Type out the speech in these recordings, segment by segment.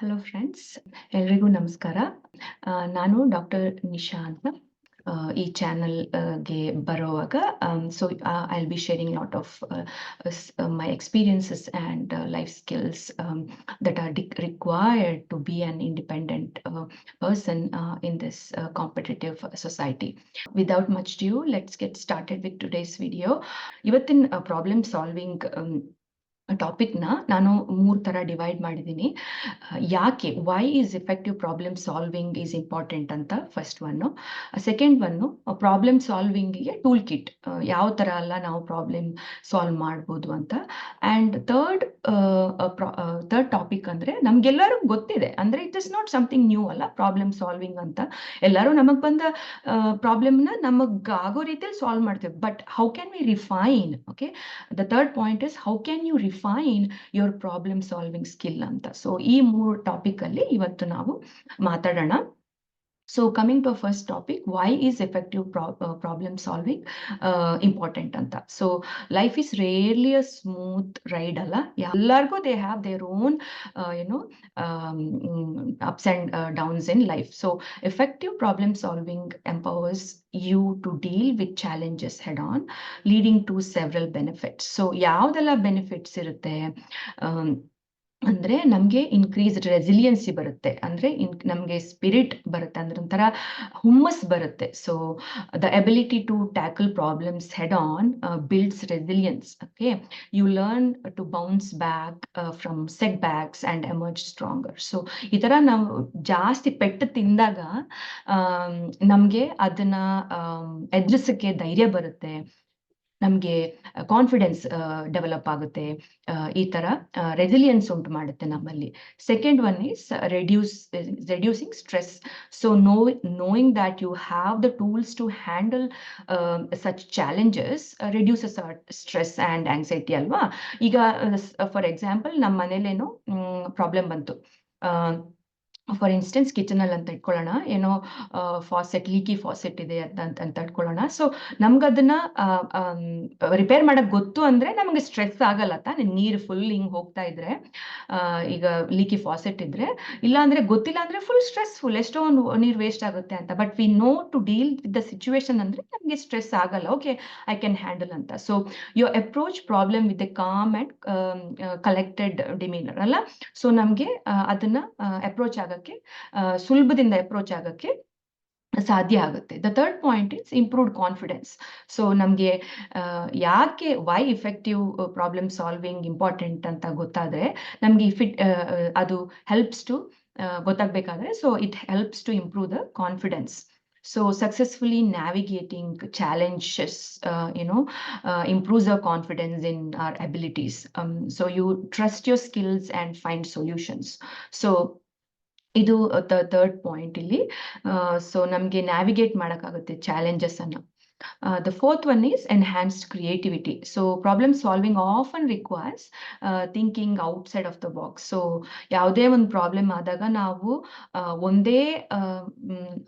Hello friends, ಎಲ್ರಿಗೂ ನಮಸ್ಕಾರ. ನಾನು ಡಾಕ್ಟರ್ ನಿಶಾ ಅಂತ. ಈ ಚಾನಲ್ಗೆ ಬರೋವಾಗ I will be sharing lot of my experiences and life skills that are required to be an independent person in this competitive society. Without much ado, let's get started with today's video. ಇವತ್ತಿನ problem solving ಟಾಪಿಕ್ನ ನಾನು 3 ಥರ divide ಮಾಡಿದ್ದೀನಿ. ಯಾಕೆ why is effective problem solving is important ಅಂತ first ಒನ್ನು. Second ಒನ್ನು problem ಸಾಲ್ವಿಂಗಿಗೆ ಟೂಲ್ ಕಿಟ್, ಯಾವ ಥರ ಎಲ್ಲ ನಾವು ಪ್ರಾಬ್ಲಮ್ ಸಾಲ್ವ್ ಮಾಡ್ಬೋದು ಅಂತ. ಆ್ಯಂಡ್ ಥರ್ಡ್ ಟಾಪಿಕ್ ಅಂದರೆ ನಮಗೆಲ್ಲರಿಗೂ ಗೊತ್ತಿದೆ, ಅಂದರೆ it is not something new ಅಲ್ಲ ಪ್ರಾಬ್ಲಮ್ ಸಾಲ್ವಿಂಗ್ ಅಂತ. ಎಲ್ಲರೂ ನಮಗೆ ಬಂದ ಪ್ರಾಬ್ಲಮ್ನ ನಮಗೆ ಆಗೋ ರೀತಿಯಲ್ಲಿ ಸಾಲ್ವ್ ಮಾಡ್ತೀವಿ. But how can we refine? Okay, the third point is how can you refine your problem solving skill ಅಂತ. ಸೊ ಈ 3 ಟಾಪಿಕ್ ಅಲ್ಲಿ ಇವತ್ತು ನಾವು ಮಾತಾಡೋಣ. So coming to our first topic, why is effective problem solving important anta? So life is rarely a smooth ride alla. Ellargu they have their own ups and downs in life. So effective problem solving empowers you to deal with challenges head on, leading to several benefits. So yavodella benefits irutte ಅಂದ್ರೆ ನಮಗೆ increased ರೆಸಿಲಿಯನ್ಸಿ ಬರುತ್ತೆ, ಅಂದ್ರೆ ನಮಗೆ spirit ಬರುತ್ತೆ, ಅಂದ್ರೆ ಒಂಥರ ಹುಮ್ಮಸ್ ಬರುತ್ತೆ. So the ability to tackle problems head on builds resilience. Okay, you learn to bounce back from set backs and emerge stronger. So ಈ ತರ ನಾವು ಜಾಸ್ತಿ ಪೆಟ್ಟು ತಿಂದಾಗ ನಮಗೆ ಅದನ್ನ ಎದುರಿಸಕ್ಕೆ ಧೈರ್ಯ ಬರುತ್ತೆ, ನಮಗೆ ಕಾನ್ಫಿಡೆನ್ಸ್ ಡೆವಲಪ್ ಆಗುತ್ತೆ. ಈ ತರ ರೆಸಿಲಿಯನ್ಸ್ ಉಂಟು ಮಾಡುತ್ತೆ ನಮ್ಮಲ್ಲಿ. Second one is reducing stress. So knowing that you have the tools to handle such challenges reduces our stress and anxiety ಅಲ್ವಾ. ಈಗ ಫಾರ್ ಎಕ್ಸಾಂಪಲ್ ನಮ್ಮ ಮನೇಲೇನೋ ಪ್ರಾಬ್ಲಮ್ ಬಂತು. ಫಾರ್ ಇನ್ಸ್ಟೆನ್ಸ್ ಕಿಚನ್ ಅಲ್ಲಿ ಅಂತ ಇಟ್ಕೊಳ್ಳೋಣ, ಏನೋ ಲೀಕಿ ಫಾಸೆಟ್ ಇದೆ ಅಂತ ಇಟ್ಕೊಳ್ಳೋಣ. ಸೊ ನಮ್ಗದನ್ನ ರಿಪೇರ್ ಮಾಡಕ್ ಗೊತ್ತು ಅಂದ್ರೆ ನಮಗೆ ಸ್ಟ್ರೆಸ್ ಆಗಲ್ಲ ತಾನೆ. ನೀರು ಫುಲ್ ಹಿಂಗ್ ಹೋಗ್ತಾ ಇದ್ರೆ, ಈಗ ಲೀಕಿ ಫಾಸೆಟ್ ಇದ್ರೆ, ಇಲ್ಲ ಅಂದ್ರೆ ಗೊತ್ತಿಲ್ಲ ಅಂದ್ರೆ ಫುಲ್ ಸ್ಟ್ರೆಸ್ಫುಲ್, ಎಷ್ಟೋ ನೀರು ವೇಸ್ಟ್ ಆಗುತ್ತೆ ಅಂತ. But we know to deal with the situation ಅಂದ್ರೆ ನಮಗೆ ಸ್ಟ್ರೆಸ್ ಆಗಲ್ಲ. ಓಕೆ, ಐ ಕ್ಯಾನ್ ಹ್ಯಾಂಡಲ್ ಅಂತ. So you approach problem with a calm and collected demeanour ಅಲ್ಲ. ಸೊ ನಮ್ಗೆ ಅದನ್ನ ಅಪ್ರೋಚ್ ಆಗಕ್ಕೆ, ಸುಲಭದಿಂದ ಅಪ್ರೋಚ್ ಆಗಕ್ಕೆ ಸಾಧ್ಯ ಆಗುತ್ತೆ. The third point is improved confidence. So ನಮಗೆ ಯಾಕೆ why effective problem solving important ಅಂತ ಗೊತ್ತಾದ್ರೆ ನಮ್ಗೆ ಅದು ಹೆಲ್ಪ್ಸ್ ಟು ಗೊತ್ತಾಗಬೇಕಾದ್ರೆ, so it helps to improve the confidence. So successfully navigating challenges, improves our confidence in our abilities. So you trust your skills and find solutions. So ಇದು third point ಇಲ್ಲಿ. So ನಮ್ಗೆ navigate ಮಾಡಕ್ಕಾಗುತ್ತೆ challenges ಅನ್ನ. The fourth one is enhanced creativity. So problem solving often requires thinking outside of the box. So ಯಾವುದೇ ಒಂದು problem ಆದಾಗ ನಾವು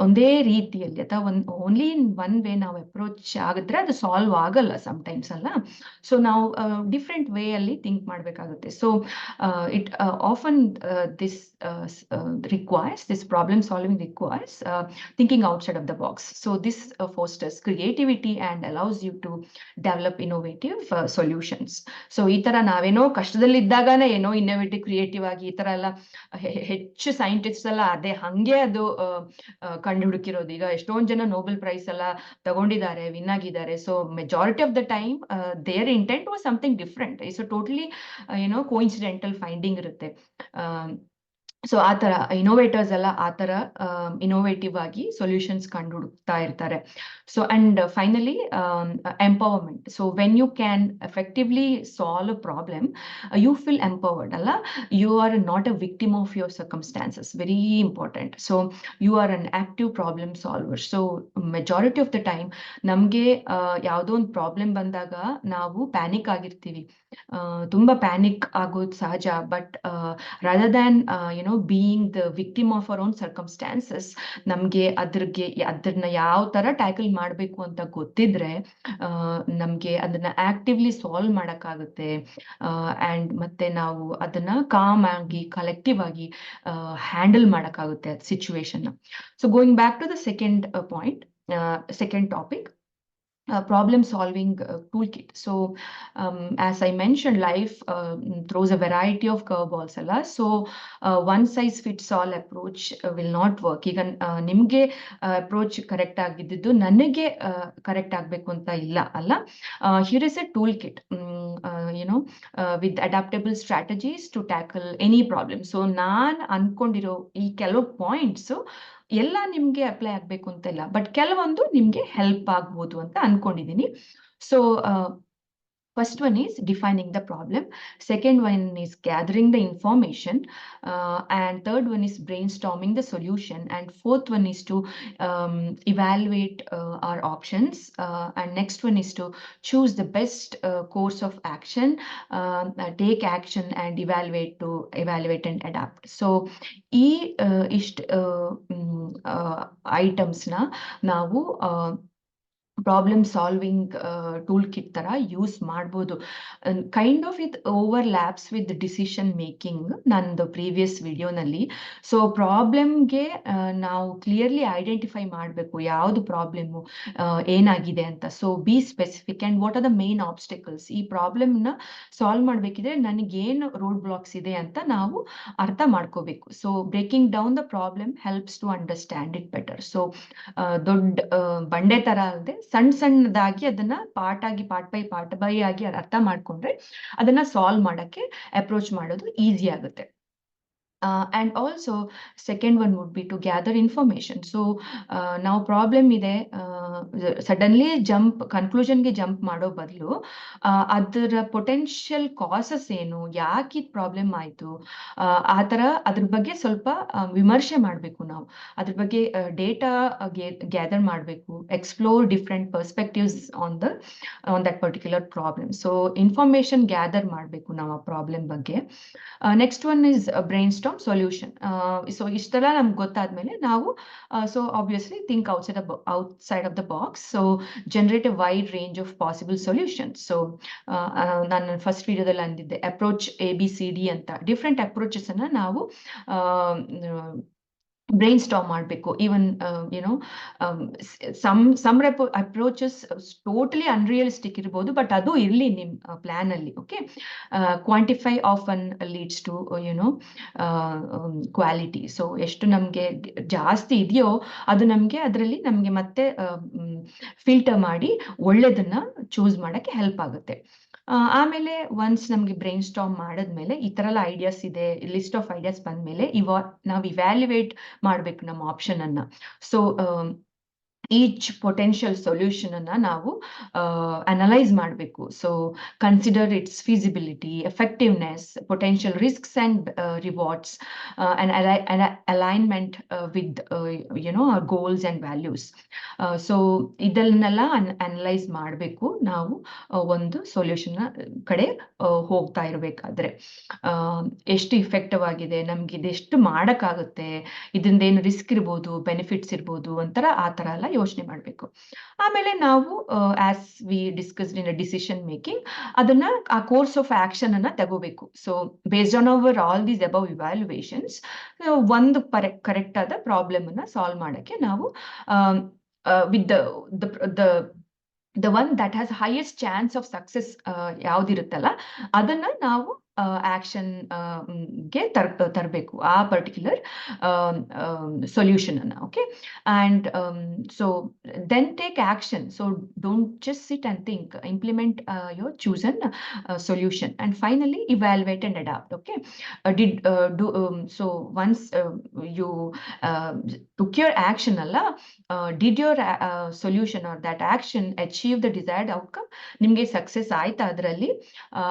ಒಂದೇ ರೀತಿಯಲ್ಲಿ ಅಥವಾ ಓನ್ಲಿ ಇನ್ ಒನ್ ವೇ ನಾವು ಅಪ್ರೋಚ್ ಆಗಿದ್ರೆ ಅದು ಸಾಲ್ವ್ ಆಗಲ್ಲ ಸಮ್ಟೈಮ್ಸ್ ಅಲ್ಲ. ಸೊ ನಾವು ಡಿಫ್ರೆಂಟ್ ವೇ ಅಲ್ಲಿ ಥಿಂಕ್ ಮಾಡಬೇಕಾಗುತ್ತೆ. So it often this problem solving requires thinking outside of the box. So this fosters creativity and allows you to develop innovative solutions. So ಈ ತರ ನಾವೇನೋ ಕಷ್ಟದಲ್ಲಿ ಇದ್ದಾಗನೇ ಏನೋ ಇನ್ನೋವೇಟಿವ್ ಕ್ರಿಯೇಟಿವ್ ಆಗಿ ಈ ತರ ಎಲ್ಲ ಹೆಚ್ಚು ಸೈಂಟಿಸ್ಟ್ ಎಲ್ಲ ಅದೇ ಹಂಗೆ ಅದು ಕಂಡು ಹುಡುಕಿರೋದು. ಈಗ ಎಷ್ಟೊಂದು ಜನ ನೋಬೆಲ್ ಪ್ರೈಸ್ ಎಲ್ಲ ತಗೊಂಡಿದ್ದಾರೆ, ವಿನ್ ಆಗಿದ್ದಾರೆ. So majority of the time their intent was something different. It's totally coincidental finding ಇರುತ್ತೆ. ಸೊ ಆ ತರ ಇನೋವೇಟರ್ಸ್ ಎಲ್ಲ ಆ ತರ ಇನೋವೇಟಿವ್ ಆಗಿ ಸೊಲ್ಯೂಷನ್ಸ್ ಕಂಡು ಹುಡುಕ್ತಾ ಇರ್ತಾರೆ. So and finally empowerment. So when you can effectively solve a problem, you feel empowered ಅಲ್ಲ. You are not a victim of your circumstances. Very important. So you are an active problem solver. So majority of the time ನಮ್ಗೆ ಯಾವುದೋ ಒಂದು problem ಬಂದಾಗ ನಾವು panic ಆಗಿರ್ತೀವಿ, ತುಂಬಾ panic ಆಗೋದು ಸಹಜ. But rather than being the victim of our own circumstances, ನಮ್ಗೆ ಅದನ್ನ ಯಾವ ತರ ಟ್ಯಾಕಲ್ ಮಾಡ್ಬೇಕು ಅಂತ ಗೊತ್ತಿದ್ರೆ ನಮ್ಗೆ ಅದನ್ನ ಆಕ್ಟಿವ್ಲಿ ಸಾಲ್ವ್ ಮಾಡಕ್ಕಾಗುತ್ತೆ. ಅಂಡ್ ಮತ್ತೆ ನಾವು ಅದನ್ನ ಕಾಮ್ ಆಗಿ ಕಲೆಕ್ಟಿವ್ ಆಗಿ ಹ್ಯಾಂಡಲ್ ಮಾಡಕ್ಕಾಗುತ್ತೆ situation. So going back to the second topic, problem solving toolkit. So as I mentioned, life throws a variety of curveballs alla, so one size fits all approach will not work. ಈಗ ನಿಮ್ಗೆ approach correct ಆಗಿದ್ದು ನನಗೆ correct ಆಗ್ಬೇಕು ಅಂತ ಇಲ್ಲ ಅಲ್ಲ. Here is a toolkit, with adaptable strategies to tackle any problem. So ನಾನ್ ಅನ್ಕೊಂಡಿರೋ ಈ ಕೆಲವು ಪಾಯಿಂಟ್ಸ್ ಎಲ್ಲ ನಿಮ್ಗೆ ಅಪ್ಲೈ ಆಗ್ಬೇಕು ಅಂತ ಇಲ್ಲ, ಬಟ್ ಕೆಲವೊಂದು ನಿಮ್ಗೆ ಹೆಲ್ಪ್ ಆಗ್ಬೋದು ಅಂತ ಅನ್ಕೊಂಡಿದೀನಿ. So first one is defining the problem, second one is gathering the information, and third one is brainstorming the solution, and fourth one is to evaluate our options, and next one is to choose the best course of action, take action and evaluate and adapt. So items na ನಾವು problem solving tool kit ತರ use ಮಾಡ್ಬೋದು. Kind of it overlaps with decision making ನಂದು previous ವಿಡಿಯೋನಲ್ಲಿ. So ಪ್ರಾಬ್ಲಮ್ಗೆ ನಾವು clearly identify ಮಾಡಬೇಕು ಯಾವುದು problem ಏನಾಗಿದೆ ಅಂತ. So B specific and what are the main obstacles. ಈ ಪ್ರಾಬ್ಲಮ್ನ ಸಾಲ್ವ್ ಮಾಡಬೇಕಿದ್ರೆ ನನಗೇನು ರೋಡ್ ಬ್ಲಾಕ್ಸ್ ಇದೆ ಅಂತ ನಾವು ಅರ್ಥ ಮಾಡ್ಕೋಬೇಕು. So breaking down the problem helps to understand it better. So ದೊಡ್ಡ ಬಂಡೆ ತರ ಅಲ್ಲದೆ ಸಣ್ಣದಾಗಿ ಅದನ್ನ ಪಾರ್ಟ್ ಬೈ ಆಗಿ ಅರ್ಥ ಮಾಡ್ಕೊಂಡ್ರೆ ಅದನ್ನ ಸಾಲ್ವ್ ಮಾಡಕ್ಕೆ ಅಪ್ರೋಚ್ ಮಾಡೋದು ಈಸಿ ಆಗುತ್ತೆ. And also second one would be to gather information. So now problem ide, suddenly conclusion ge jump mado badlu adra potential causes enu, ಯಾಕೆ ಇದು ಪ್ರಾಬ್ಲಮ್ ಆಯ್ತು, ಆ ತರ ಅದ್ರ ಬಗ್ಗೆ ಸ್ವಲ್ಪ ವಿಮರ್ಶೆ ಮಾಡಬೇಕು. ನಾವು ಅದ್ರ ಬಗ್ಗೆ ಡೇಟಾ ಗ್ಯಾದರ್ ಮಾಡಬೇಕು, explore different perspectives on that particular problem. So information gather ಮಾಡಬೇಕು ನಾವು ಆ ಪ್ರಾಬ್ಲಮ್ ಬಗ್ಗೆ. Next one is brainstorm solution. So ಇಷ್ಟೆಲ್ಲ ನಮ್ಗೆ ಗೊತ್ತಾದ್ಮೇಲೆ ನಾವು so obviously think outside of the box. So generate a wide range of possible solutions. So ನಾನು first ವಿಡಿಯೋದಲ್ಲಿ ಅಂದಿದ್ದೆ ಅಪ್ರೋಚ್ ABCD ಅಂತ. ಡಿಫ್ರೆಂಟ್ ಅಪ್ರೋಚಸ್ ಅನ್ನ ನಾವು ಬ್ರೈನ್ ಸ್ಟಾರ್ಮ್ ಮಾಡಬೇಕು. Even some approaches totally unrealistic ಇರ್ಬೋದು, ಬಟ್ ಅದು ಇರ್ಲಿ ನಿಮ್ ಪ್ಲಾನ್ ಅಲ್ಲಿ. Okay, quantify often leads to quality. So ಎಷ್ಟು ನಮ್ಗೆ ಜಾಸ್ತಿ ಇದೆಯೋ ಅದು ಅದರಲ್ಲಿ ನಮ್ಗೆ ಮತ್ತೆ ಫಿಲ್ಟರ್ ಮಾಡಿ ಒಳ್ಳೇದನ್ನ ಚೂಸ್ ಮಾಡಕ್ಕೆ ಹೆಲ್ಪ್ ಆಗುತ್ತೆ. ಆಮೇಲೆ ಒನ್ಸ್ ನಮ್ಗೆ ಬ್ರೈನ್ ಸ್ಟಾರ್ಮ್ ಮಾಡಿದ್ಮೇಲೆ ಈ ತರ ಎಲ್ಲ ಐಡಿಯಾಸ್ ಇದೆ, ಲಿಸ್ಟ್ ಆಫ್ ಐಡಿಯಾಸ್ ಬಂದ್ಮೇಲೆ ನಾವು ಇವ್ಯಾಲ್ಯುವೇಟ್ ಮಾಡ್ಬೇಕು ನಮ್ಮ ಆಪ್ಷನ್ ಅನ್ನ. ಸೊ ಈಚ್ ಪೊಟೆನ್ಷಿಯಲ್ ಸೊಲ್ಯೂಷನ್ ಅನ್ನ ನಾವು ಅನಲೈಸ್ ಮಾಡಬೇಕು. So consider it's feasibility, effectiveness, potential risks and rewards, and alignment with our goals and values. So ಇದನ್ನೆಲ್ಲ ಅನಲೈಸ್ ಮಾಡಬೇಕು ನಾವು ಒಂದು ಸೊಲ್ಯೂಷನ್ ಕಡೆ ಹೋಗ್ತಾ ಇರಬೇಕಾದ್ರೆ. ಎಷ್ಟು ಇಫೆಕ್ಟಿವ್ ಆಗಿದೆ, ನಮ್ಗೆ ಇದೆಷ್ಟು ಮಾಡಕ್ಕಾಗುತ್ತೆ, ಇದರಿಂದ ರಿಸ್ಕ್ ಇರ್ಬೋದು, ಬೆನಿಫಿಟ್ಸ್ ಇರ್ಬೋದು ಅಂತರ ಆ ತರ ಎಲ್ಲ ಯೋಚನೆ ಮಾಡಬೇಕು. ಆಮೇಲೆ ನಾವು as we discussed in decision making ಅದನ್ನ ಆ ಕೋರ್ಸ್ ಆಫ್ ಆಕ್ಷನ್ ಅನ್ನ ತಗೋಬೇಕು. So based on our all these above evaluations ಒಂದು ಕರೆಕ್ಟ್ ಆದ ಪ್ರಾಬ್ಲಮ್ ಅನ್ನ ಸಾಲ್ವ್ ಮಾಡಕ್ಕೆ ನಾವು with the one that has highest chance of success ಯಾವ್ದಿರುತ್ತಲ್ಲ ಅದನ್ನ ನಾವು ಆಕ್ಷನ್ ಗೆ ತರಬೇಕು ಆ ಪರ್ಟಿಕ್ಯುಲರ್ ಸೊಲ್ಯೂಷನ್ ಅನ್ನ. Okay, and so then take action. So don't just sit and think, implement your chosen solution, and finally evaluate and adapt. Okay, so once you took your action alla, did your solution or that action achieve the desired outcome? ನಿಮ್ಗೆ success ಆಯ್ತಾ ಅದರಲ್ಲಿ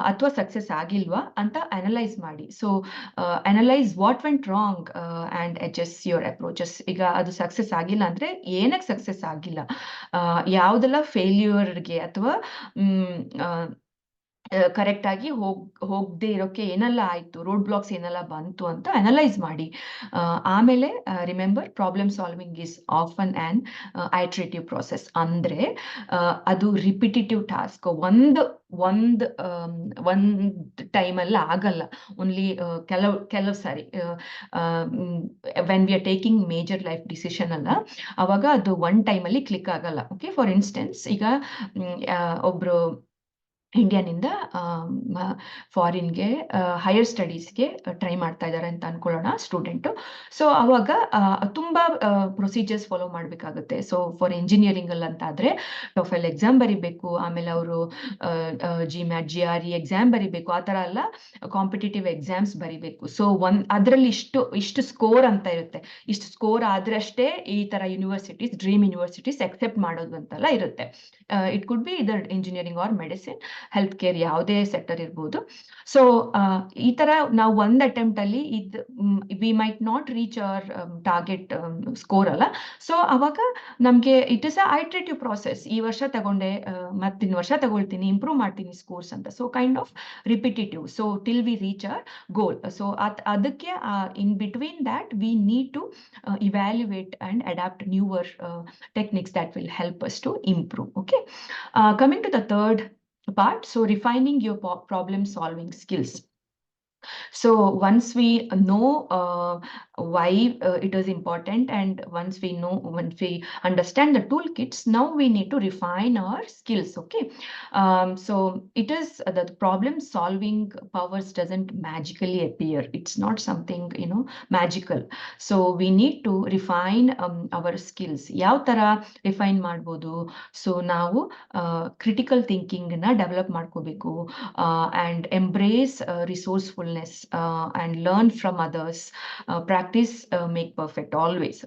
ಅಥವಾ success ಆಗಿಲ್ವಾ ಅಂತ analyse ಮಾಡಿ. So analyse what went wrong and adjust your approaches. ಈಗ ಅದು success ಆಗಿಲ್ಲ ಅಂದ್ರೆ ಏನಕ್ಕೆ ಸಕ್ಸಸ್ ಆಗಿಲ್ಲ, ಯಾವುದೆಲ್ಲ ಫೇಲ್ಯೂರ್ಗೆ ಅಥವಾ ಕರೆಕ್ಟ್ ಆಗಿ ಹೋಗದೆ ಇರೋಕ್ಕೆ ಏನೆಲ್ಲ ಆಯ್ತು, ರೋಡ್ ಬ್ಲಾಕ್ಸ್ ಏನೆಲ್ಲ ಬಂತು ಅಂತ ಅನಲೈಸ್ ಮಾಡಿ. ಆಮೇಲೆ remember, problem solving is often an iterative process. ಅಂದ್ರೆ ಅದು ರಿಪಿಟೇಟಿವ್ ಟಾಸ್ಕ್. ಒಂದು ಟೈಮಲ್ಲಿ ಆಗಲ್ಲ. ಓನ್ಲಿ ಕೆಲವು ಸಾರಿ when we are taking major life decision ಅಲ್ಲ, ಅವಾಗ ಅದು ಟೈಮಲ್ಲಿ ಕ್ಲಿಕ್ ಆಗಲ್ಲ. ಓಕೆ, ಫಾರ್ ಇನ್ಸ್ಟೆನ್ಸ್, ಈಗ ಒಬ್ರು ಇಂಡಿಯಾನಿಂದ ಫಾರಿನ್ಗೆ ಹೈಯರ್ ಸ್ಟಡೀಸ್ಗೆ ಟ್ರೈ ಮಾಡ್ತಾ ಇದ್ದಾರೆ ಅಂತ ಅನ್ಕೊಳ್ಳೋಣ, ಸ್ಟೂಡೆಂಟು. ಸೊ ಅವಾಗ ತುಂಬ ಪ್ರೊಸೀಜರ್ಸ್ ಫಾಲೋ ಮಾಡಬೇಕಾಗುತ್ತೆ. ಸೊ ಫಾರ್ ಇಂಜಿನಿಯರಿಂಗ್ ಅಲ್ಲಿ ಅಂತಾದರೆ ಟೊಫೆಲ್ ಎಕ್ಸಾಮ್ ಬರಿಬೇಕು, ಆಮೇಲೆ ಅವರು GMAT GRE ಎಕ್ಸಾಮ್ ಬರಿಬೇಕು, ಆ ಥರ ಎಲ್ಲ ಕಾಂಪಿಟೇಟಿವ್ ಎಕ್ಸಾಮ್ಸ್ ಬರಿಬೇಕು. ಸೊ ಅದರಲ್ಲಿ ಇಷ್ಟು ಸ್ಕೋರ್ ಅಂತ ಇರುತ್ತೆ. ಇಷ್ಟು ಸ್ಕೋರ್ ಆದ್ರಷ್ಟೇ ಈ ಥರ ಯೂನಿವರ್ಸಿಟೀಸ್, ಡ್ರೀಮ್ ಯೂನಿವರ್ಸಿಟೀಸ್ ಎಕ್ಸೆಪ್ಟ್ ಮಾಡೋದು ಅಂತೆಲ್ಲ ಇರುತ್ತೆ. It could be either engineering or medicine, health care, ಯಾವುದೇ ಸೆಕ್ಟರ್ ಇರ್ಬೋದು. ಸೊ ಈ ತರ ನಾವು ಒಂದು ಅಟೆಂಪ್ಟ್ ಅಲ್ಲಿ we might not reach our target score ಅಲ್ಲ. ಸೊ ಅವಾಗ ನಮ್ಗೆ it is a iterative process. ಈ ವರ್ಷ ತಗೊಂಡೆ, ಮತ್ತಿನ ವರ್ಷ ತಗೊಳ್ತೀನಿ, ಇಂಪ್ರೂವ್ ಮಾಡ್ತೀನಿ ಸ್ಕೋರ್ಸ್ ಅಂತ. So kind of repetitive. So till we reach our goal. So ಅದಕ್ಕೆ in between that we need to evaluate and adapt newer techniques that will help us to improve. Okay, coming to the third part, so refining your problem solving skills. So once we know why it is important, and once we understand the toolkits, now we need to refine our skills. Okay, so it is the problem solving powers doesn't magically appear. It's not something magical. So we need to refine our skills. ಯಾವ ತರ refine ಮಾಡ್ಬೋದು? So ನಾವು critical thinking ನ develop ಮಾಡ್ಕೋಬೇಕು, and embrace resourcefulness, and learn from others. Practice make perfect, always.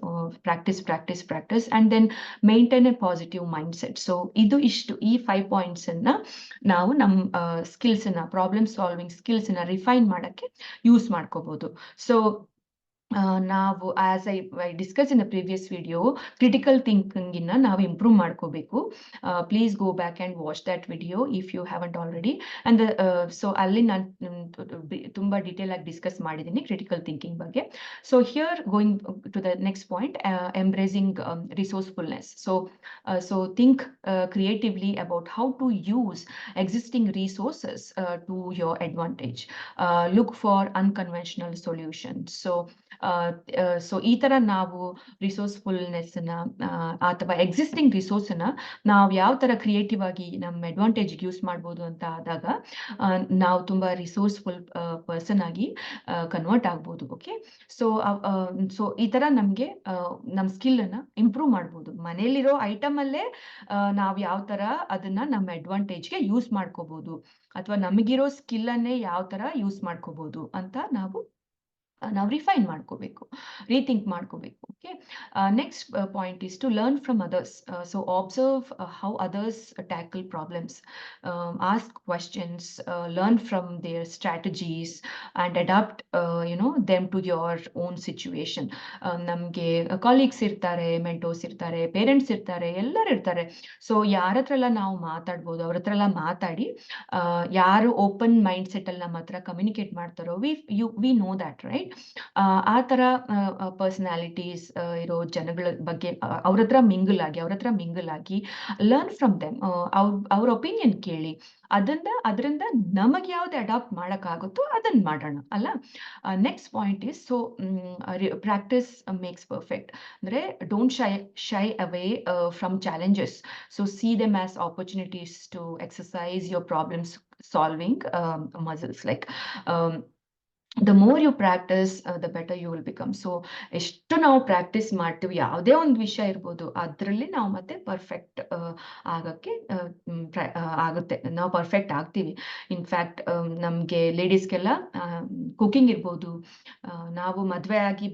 Practice, and then maintain a positive mindset. So ಇಷ್ಟು ಈ 5 points ಅನ್ನ ನಾವು ನಮ್ಮ ಸ್ಕಿಲ್ಸ್ ಅನ್ನ, ಪ್ರಾಬ್ಲಮ್ ಸಾಲ್ವಿಂಗ್ ಸ್ಕಿಲ್ಸ್ ಅನ್ನ ರಿಫೈನ್ ಮಾಡಕ್ಕೆ ಯೂಸ್ ಮಾಡ್ಕೋಬಹುದು. ಸೊ ನಾವು as I discuss in the previous video, critical thinking ಇನ್ನ ನಾವು ಇಂಪ್ರೂವ್ ಮಾಡ್ಕೋಬೇಕು. Please go back and watch that video if you haven't already. And so ಅಲ್ಲಿ ನಾನು ತುಂಬಾ ಡೀಟೇಲ್ ಆಗಿ ಡಿಸ್ಕಸ್ ಮಾಡಿದ್ದೀನಿ ಕ್ರಿಟಿಕಲ್ ಥಿಂಕಿಂಗ್ ಬಗ್ಗೆ. So here going to the next point, embracing resourcefulness. So think creatively about how to use existing resources to your advantage. Look for unconventional solutions. So ಈ ತರ ನಾವು ರಿಸೋರ್ಸ್ಫುಲ್ನೆಸ್ ಅಥವಾ ಎಕ್ಸಿಸ್ಟಿಂಗ್ ರಿಸೋರ್ಸ್ ನಾವು ಯಾವ ತರ creative ಆಗಿ ನಮ್ಮ ಅಡ್ವಾಂಟೇಜ್ ಯೂಸ್ ಮಾಡ್ಬೋದು ಅಂತ ಆದಾಗ ನಾವು ತುಂಬಾ ರಿಸೋರ್ಸ್ಫುಲ್ ಪರ್ಸನ್ ಆಗಿ ಕನ್ವರ್ಟ್ ಆಗ್ಬೋದು. ಓಕೆ, ಸೊ ಈ ತರ ನಮ್ಗೆ ನಮ್ಮ ಸ್ಕಿಲ್ ಅನ್ನ ಇಂಪ್ರೂವ್ ಮಾಡ್ಬೋದು. ಮನೇಲಿರೋ ಐಟಮ್ ಅಲ್ಲೇ ನಾವು ಯಾವ ತರ ಅದನ್ನ ನಮ್ಮ ಅಡ್ವಾಂಟೇಜ್ಗೆ ಯೂಸ್ ಮಾಡ್ಕೋಬಹುದು, ಅಥವಾ ನಮಗಿರೋ ಸ್ಕಿಲ್ ಅನ್ನೇ ಯಾವ ತರ ಯೂಸ್ ಮಾಡ್ಕೋಬಹುದು ಅಂತ ನಾವು ರಿಫೈನ್ ಮಾಡ್ಕೋಬೇಕು, ರೀಥಿಂಕ್ ಮಾಡ್ಕೋಬೇಕು. Okay, next point is to learn from others. So observe how others tackle problems, ask questions, learn from their strategies and adapt them to your own situation. ನಮಗೆ colleagues ಇರ್ತಾರೆ, mentors ಇರ್ತಾರೆ, parents ಇರ್ತಾರೆ, ಎಲ್ಲರೂ ಇರ್ತಾರೆ. So ಯಾರ ಹತ್ರ ಎಲ್ಲ ನಾವು ಮಾತಾಡ್ಬೋದು, ಅವ್ರ ಹತ್ರ ಎಲ್ಲ ಮಾತಾಡಿ ಯಾರು ಓಪನ್ ಮೈಂಡ್ ಸೆಟ್ ಅಲ್ಲಿ ನಮ್ಮ ಹತ್ರ ಕಮ್ಯುನಿಕೇಟ್ ಮಾಡ್ತಾರೋ, ವಿ ನೋ ದ್ಯಾಟ್, ರೈಟ್? ಆ ತರ ಪರ್ಸನಾಲಿಟೀಸ್ ಇರೋ ಜನಗಳ ಬಗ್ಗೆ ಅವ್ರ ಹತ್ರ ಮಿಂಗಲ್ ಆಗಿ ಲರ್ನ್ ಫ್ರಮ್ ದೆಮ್. ಅವ್ರ ಒಪಿನಿಯನ್ ಕೇಳಿ, ಅದರಿಂದ ನಮಗೆ ಯಾವ್ದು ಅಡಾಪ್ಟ್ ಮಾಡಕ್ಕಾಗುತ್ತೋ ಅದನ್ನ ಮಾಡೋಣ ಅಲ್ಲ. Next point is, so practice makes perfect. ಅಂದ್ರೆ don't shy away from challenges. So see them as opportunities to exercise your problems solving muscles. Like the more you practice, the better you will become. So ಎಷ್ಟು ನಾವು practice ಮಾಡ್ತೀವಿ ಯಾವುದೇ ಒಂದು ವಿಷಯ ಇರ್ಬೋದು, ಅದರಲ್ಲಿ ನಾವು ಮತ್ತೆ ಪರ್ಫೆಕ್ಟ್ ಆಗಕ್ಕೆ ಆಗುತ್ತೆ, ನಾವು ಪರ್ಫೆಕ್ಟ್ ಆಗ್ತೀವಿ. ಇನ್ಫ್ಯಾಕ್ಟ್ ನಮಗೆ ಲೇಡೀಸ್ಗೆಲ್ಲ ಕುಕಿಂಗ್ ಇರ್ಬೋದು, ನಾವು ಮದುವೆ ಆಗಿ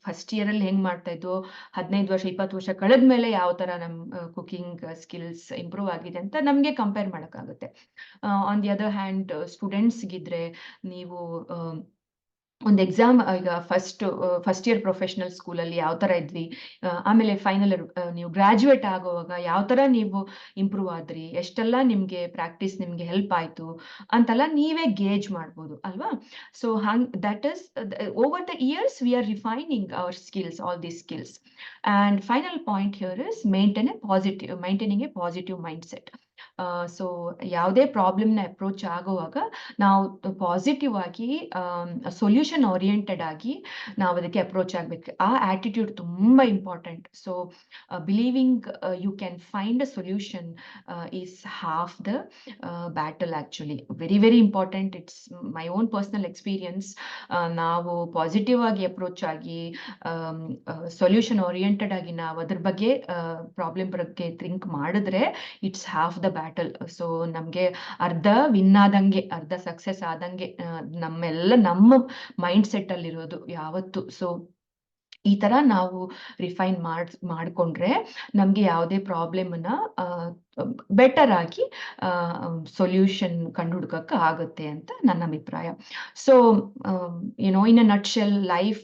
ಫಸ್ಟ್ ಇಯರಲ್ಲಿ ಹೆಂಗ್ ಮಾಡ್ತಾ ಇದ್ವು, 15 ವರ್ಷ 20 ವರ್ಷ ಕಳೆದ್ಮೇಲೆ ಯಾವ ತರ ನಮ್ಮ ಕುಕಿಂಗ್ ಸ್ಕಿಲ್ಸ್ ಇಂಪ್ರೂವ್ ಆಗಿದೆ ಅಂತ ನಮಗೆ ಕಂಪೇರ್ ಮಾಡೋಕ್ಕಾಗುತ್ತೆ. ಆನ್ ದಿ ಅದರ್ ಹ್ಯಾಂಡ್ ಸ್ಟೂಡೆಂಟ್ಸ್ಗಿದ್ರೆ ನೀವು ಒಂದು ಎಕ್ಸಾಮ್ ಈಗ ಫಸ್ಟ್ ಇಯರ್ ಪ್ರೊಫೆಷನಲ್ ಸ್ಕೂಲಲ್ಲಿ ಯಾವ ಥರ ಇದ್ವಿ, ಆಮೇಲೆ ಫೈನಲ್ ಇಯರ್ ನೀವು ಗ್ರಾಜ್ಯುಯೇಟ್ ಆಗುವಾಗ ಯಾವ ಥರ ನೀವು ಇಂಪ್ರೂವ್ ಆದ್ರಿ, ಎಷ್ಟೆಲ್ಲ ನಿಮಗೆ ಪ್ರಾಕ್ಟೀಸ್ ನಿಮಗೆ ಹೆಲ್ಪ್ ಆಯಿತು ಅಂತೆಲ್ಲ ನೀವೇ ಗೇಜ್ ಮಾಡ್ಬೋದು ಅಲ್ವಾ. So that is over the years we are refining our skills, all these skills. And final point here is maintaining a positive mindset. So ಯಾವುದೇ ಪ್ರಾಬ್ಲಮ್ನ ಅಪ್ರೋಚ್ ಆಗುವಾಗ ನಾವು ಪಾಸಿಟಿವ್ ಆಗಿ ಸೊಲ್ಯೂಷನ್ ಓರಿಯೆಂಟೆಡ್ ಆಗಿ ನಾವು ಅದಕ್ಕೆ ಅಪ್ರೋಚ್ ಆಗಬೇಕು. ಆ ಆಟಿಟ್ಯೂಡ್ ತುಂಬ important. So believing you can find a solution is half the battle actually. Very very important. It's my own personal experience. ನಾವು ಪಾಸಿಟಿವ್ ಆಗಿ ಅಪ್ರೋಚ್ ಆಗಿ ಸೊಲ್ಯೂಷನ್ ಓರಿಯೆಂಟೆಡ್ ಆಗಿ ನಾವು ಅದ್ರ ಬಗ್ಗೆ ಪ್ರಾಬ್ಲಮ್ ಬಗ್ಗೆ ಥಿಂಕ್ ಮಾಡಿದ್ರೆ it's half the battle. So ನಮಗೆ ಅರ್ಧ ವಿನ್ ಆದಂಗೆ, ಅರ್ಧ ಸಕ್ಸಸ್ ಆದಂಗೆ ನಮ್ಮ ಮೈಂಡ್ ಸೆಟ್ ಅಲ್ಲಿರೋದು ಯಾವತ್ತು. ಸೊ ಈ ತರ ನಾವು ರಿಫೈನ್ ಮಾಡ್ಕೊಂಡ್ರೆ ನಮ್ಗೆ ಯಾವುದೇ ಪ್ರಾಬ್ಲಮ್ನ ಬೆಟರ್ ಆಗಿ ಸೊಲ್ಯೂಷನ್ ಕಂಡುಹುಡುಕಕ್ಕೆ ಆಗುತ್ತೆ ಅಂತ ನನ್ನ ಅಭಿಪ್ರಾಯ. So in a nutshell, life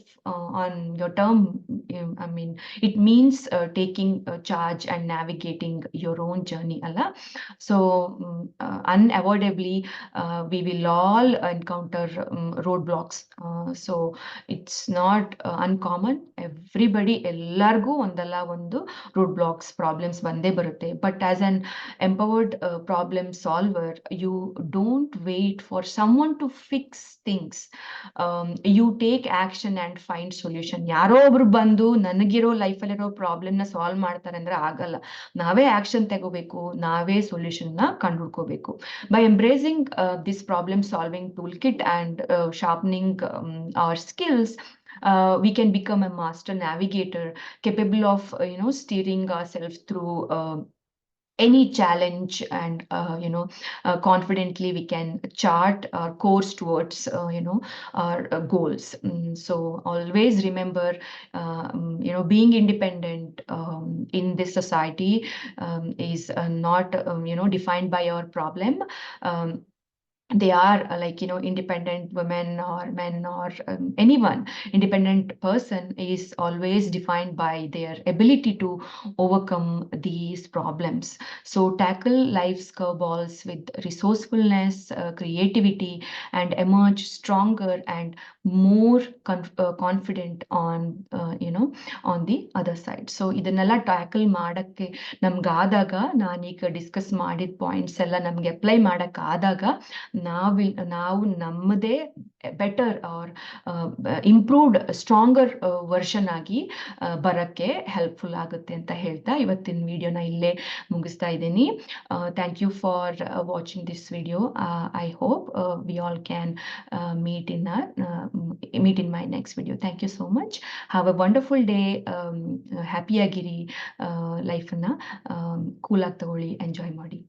on your term, I mean it means taking charge and navigating your own journey ಅಲ್ಲ. So unavoidably we will all encounter road blocks. So it's not uncommon. Everybody, ಎಲ್ಲರಿಗೂ ಒಂದಲ್ಲ ಒಂದು road blocks, problems ಬಂದೇ ಬರುತ್ತೆ. But as an empowered problem solver, you don't wait for someone to fix things. You take action and find solution. ಯಾರೋ ಒಬ್ರು ಬಂದು ನನಗಿರೋ ಲೈಫಲ್ಲಿರೋ ಪ್ರಾಬ್ಲಮ್ನ solve ಮಾಡ್ತಾರೆ ಅಂದ್ರೆ ಆಗಲ್ಲ. ನಾವೇ ಆಕ್ಷನ್ ತಗೋಬೇಕು, ನಾವೇ ಸೊಲ್ಯೂಷನ್ನ ಕಂಡುಹುಡ್ಕೋಬೇಕು. By embracing this problem solving toolkit and sharpening our skills, we can become a master navigator capable of steering ourselves through any challenge, and confidently we can chart our course towards our goals. So always remember, being independent in this society is not defined by our problem. They are independent women or men or anyone. Independent person is always defined by their ability to overcome these problems. So tackle life's curveballs with resourcefulness, creativity, and emerge stronger and more confident on on the other side. So ಇದನ್ನೆಲ್ಲ tackle ಮಾಡಕ್ಕೆ ನಮ್ಗಾದಾಗ, ನಾನೀಗ discuss ಮಾಡಿದ points ಎಲ್ಲ ನಮ್ಗೆ apply ಮಾಡಕ್ಕಾದಾಗ ನಾವು ನಮ್ಮದೇ better or improved stronger version ಆಗಿ ಬರಕ್ಕೆ ಹೆಲ್ಪ್ಫುಲ್ ಆಗುತ್ತೆ ಅಂತ ಹೇಳ್ತಾ ಇವತ್ತಿನ ವಿಡಿಯೋನ ಇಲ್ಲೇ ಮುಗಿಸ್ತಾ ಇದ್ದೀನಿ. Thank you for watching this video. I hope we all can meet in my next video. Thank you so much. Have a wonderful day. Happy ಆಗಿರಿ, ಲೈಫನ್ನ ಕೂಲ್ ಆಗಿ ತಗೊಳ್ಳಿ, ಎಂಜಾಯ್ ಮಾಡಿ.